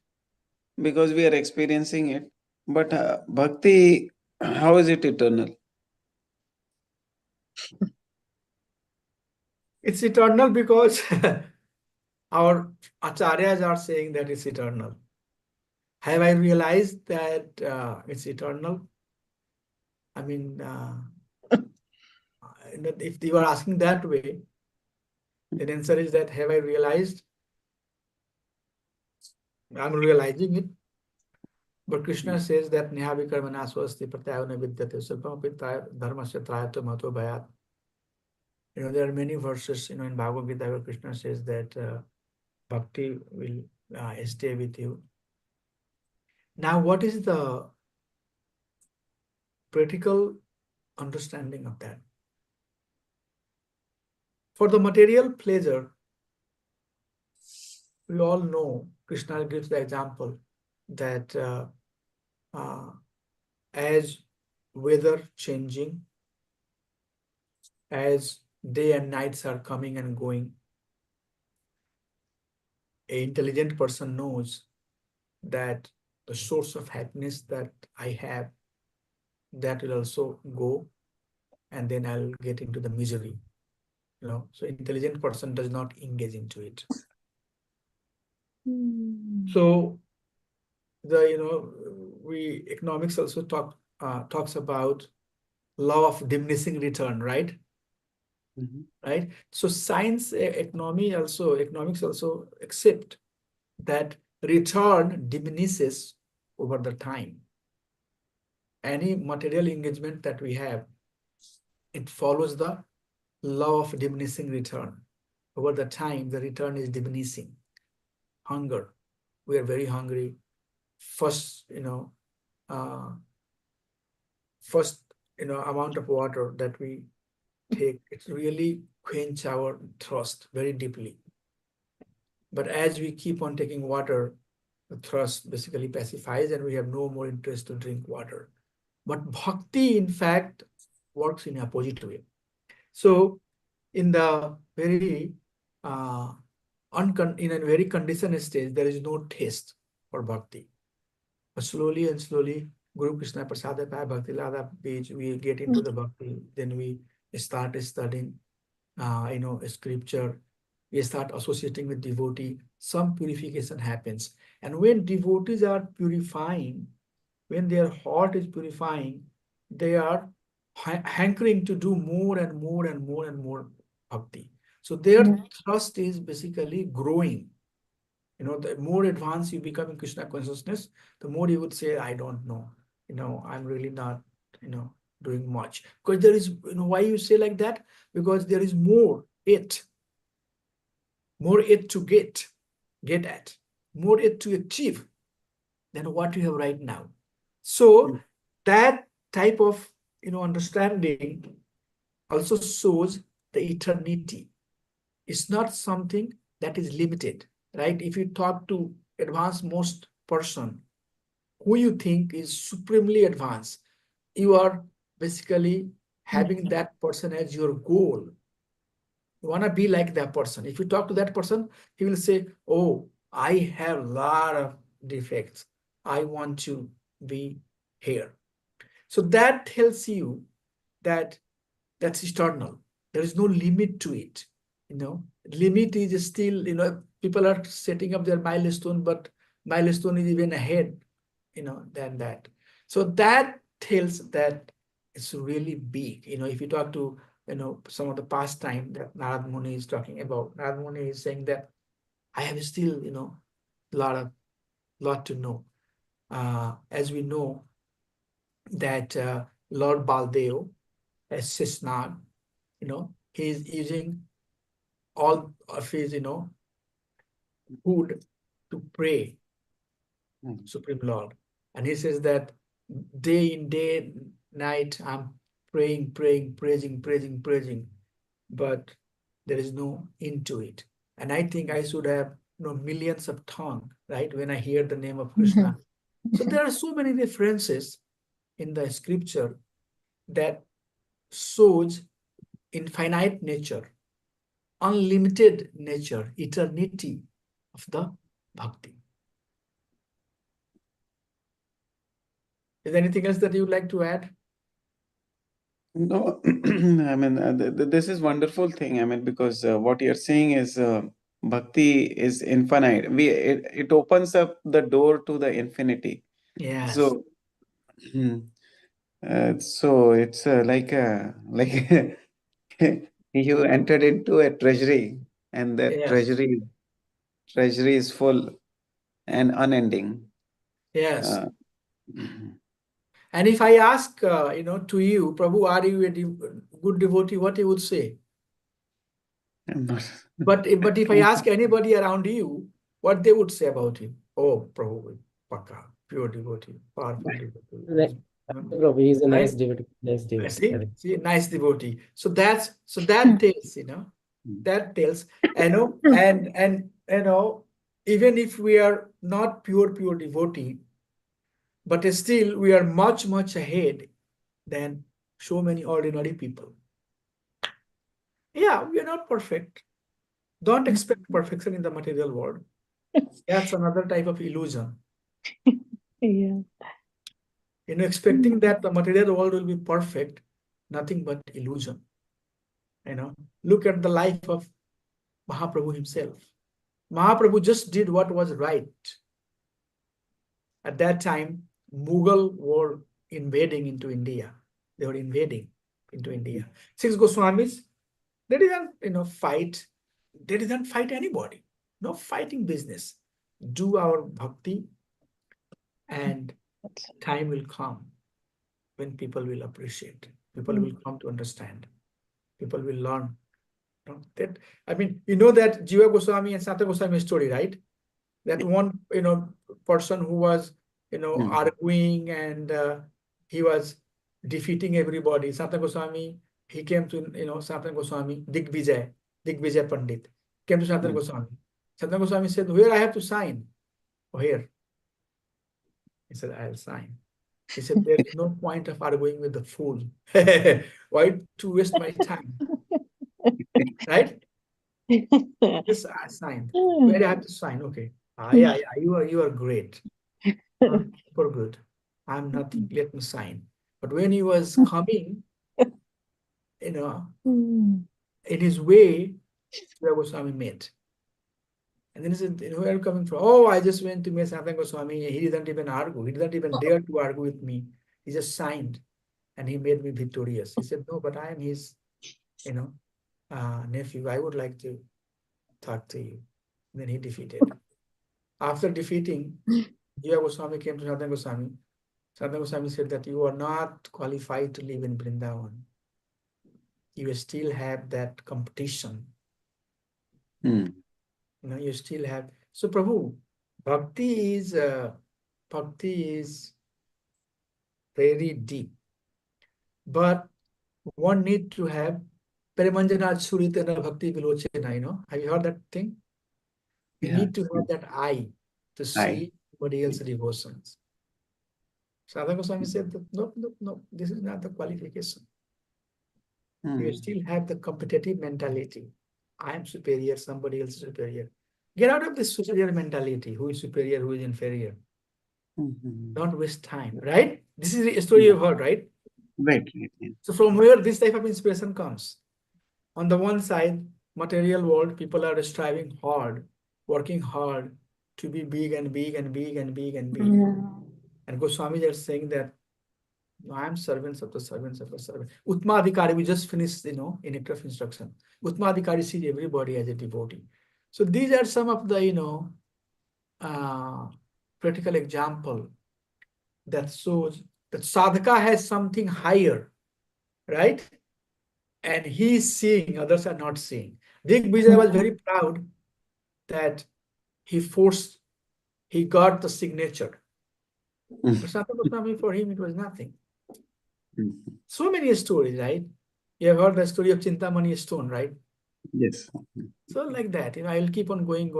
because we are experiencing it. But bhakti, how is it eternal? It's eternal because our acharyas are saying that it's eternal. Have I realized that it's eternal? I mean, if you are asking that way, the answer is that have I realized? I'm realizing it. But Krishna says that Neha Vikarmana Swasti Pratyayana Vidyate Salpamapi Dharmasya Trayato Mato Bhayat. There are many verses, in Bhagavad Gita where Krishna says that bhakti will stay with you. Now, what is the practical understanding of that? For the material pleasure, we all know, Krishna gives the example that as weather changing, as day and nights are coming and going, an intelligent person knows that the source of happiness that I have, that will also go, and then I'll get into the misery. So intelligent person does not engage into it. So economics also talks about law of diminishing return, right? Right. So economics also accept that return diminishes over the time. Any material engagement that we have, it follows the law of diminishing return. Over the time, the return is diminishing. Hunger, we are very hungry. First amount of water that we take, it really quench our thirst very deeply. But as we keep on taking water, the thirst basically pacifies and we have no more interest to drink water. But bhakti, in fact, works in a opposite way. So in the very in a very conditioned stage, there is no taste for bhakti. But slowly and slowly, Guru Krishna Prasada Pai Bhakti Lada page, we get into the bhakti, then we start studying scripture, we start associating with devotee, some purification happens. And when devotees are purifying, when their heart is purifying, they are hankering to do more and more and more and more bhakti. So their trust is basically growing. The more advanced you become in Krishna consciousness, the more you would say, I don't know, I'm really not, doing much. Because there is, why you say like that? Because there is more it to get at, more it to achieve than what you have right now. So that type of, understanding also shows the eternity. It's not something that is limited, right? If you talk to advanced most person, who you think is supremely advanced, you are basically having that person as your goal. You want to be like that person. If you talk to that person, he will say, oh, I have a lot of defects. I want to be here. So that tells you that that's eternal. There is no limit to it. Limit is still, people are setting up their milestone, but milestone is even ahead, than that. So that tells that it's really big. If you talk to, some of the past time that Narad Muni is talking about, Narad Muni is saying that I have still, lot to know. As we know that Lord Baldev, as Sisnag, he is using all of his, food to pray Supreme Lord. And he says that day in, day, night, I'm praying, praising, but there is no end to it. And I think I should have millions of tongue, right, when I hear the name of Krishna. So there are so many references in the scripture that shows infinite nature, unlimited nature, eternity of the bhakti. Is there anything else that you would like to add? No, I mean, this is wonderful thing. I mean, because what you're saying is bhakti is infinite. It opens up the door to the infinity. Yes. So, so it's like you entered into a treasury, and that Yes. treasury is full and unending. Yes. Uh, And if I ask, to you, Prabhu, are you a good devotee? What you would say? I'm not- But if I ask anybody around you, what they would say about him? Oh, Prabhu, Paka, pure devotee, powerful devotee. Like, You know, Prabhu, he's a nice right? devotee. Nice devotee. See, Correct. nice devotee. So that tells, that tells, even if we are not pure devotee, but still we are much ahead than so many ordinary people. Yeah, we are not perfect. Don't expect perfection in the material world. That's another type of illusion. Yeah. Expecting that the material world will be perfect, nothing but illusion. Look at the life of Mahaprabhu himself. Mahaprabhu just did what was right. At that time, Mughal were invading into India. They were invading into India. Six Goswamis, they didn't, fight. They didn't fight anybody. No fighting business. Do our bhakti, and time will come when people will appreciate. People will come to understand. People will learn. That that Jiva Goswami and Sanatana Goswami story, right? That one person who was arguing, and he was defeating everybody. Sanatana Goswami, he came to Sanatana Goswami, Digvijay Pandit came to Sanatana Goswami. Sanatana Goswami said, "Where I have to sign?" "Oh, here." He said, "I'll sign." He said, "There is no point of arguing with the fool. Why to waste my time?" Right? Yes, I signed. Where I have to sign? Okay. Yeah, you are great. Super good. I'm nothing. Let me sign. But when he was coming, in his way, Jiva Goswami met. And then he said, "Where are you coming from?" "Oh, I just went to meet Sanatana Goswami. He didn't even argue. He didn't even dare to argue with me. He just signed, and he made me victorious." He said, "No, but I am his, nephew. I would like to talk to you." And then he defeated. After defeating, Jiva Goswami came to Sanatana Goswami. Sanatana Goswami said that you are not qualified to live in Vrindavan. You still have that competition. You still have. So, Prabhu, bhakti is very deep, but one need to have Paramanjana Suritana Bhakti Vilochena. Have you heard that thing? You Yeah. need to have that eye to see somebody else's devotions. Sadhana Goswami said that no, this is not the qualification. You still have the competitive mentality. I am superior, somebody else is superior. Get out of this superior mentality. Who is superior, who is inferior? Don't waste time, right? This is the story you've heard, right? Right. So from where this type of inspiration comes? On the one side, material world, people are striving hard, working hard to be big and big and big and big and big. And Goswami is saying that I am servants of the servants of the servant. Utma Adhikari, we just finished, in Nectar of Instruction. Utma Adhikari sees everybody as a devotee. So these are some of the, practical example that shows that sadhaka has something higher, right? And he is seeing, others are not seeing. Digvijay was very proud that he got the signature. But Sanatana Goswami, for him, it was nothing. So many stories, right? You have heard the story of Chintamani stone, right? Yes. So like that, I will keep on going.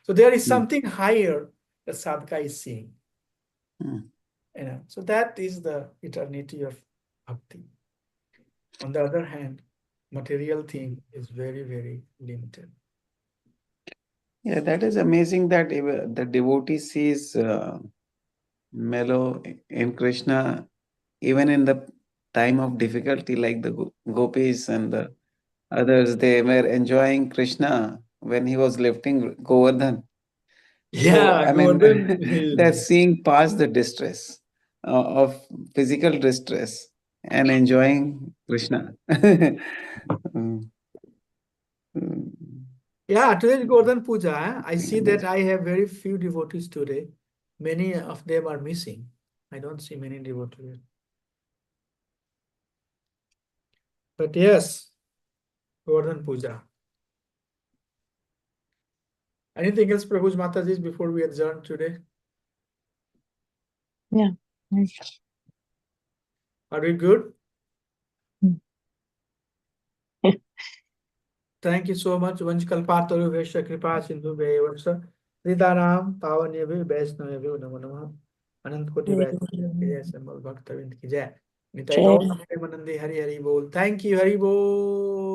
So there is something higher that sadhaka is seeing. So that is the eternity of bhakti. On the other hand, material thing is very, very limited. Yeah, that is amazing that the devotee sees mellow in Krishna even in the time of difficulty, like the gopis and the others. They were enjoying Krishna when he was lifting Govardhan. So, Yeah, I mean, Gordon they're is. seeing past the distress of physical distress and enjoying Krishna. Mm, mm. Yeah, today is Gordon Puja. I see that I have very few devotees today. Many of them are missing. I don't see many devotees. But yes, Gordon Puja. Anything else, Prabhu's Mataji, before we adjourn today? Yeah. Are we good? Mm. Thank you so much. Vanchkalpataru Vesha Kripa Sindhu Vesha Ridaram Pavanyabhi Vaishnavabhi Namo Namah Anant Koti Vaishnavabhi Jai Sambal Bhaktavind Ki Jai Nitai Gaur Premanandi Hari Hari Bol. Thank you, Hari Bol.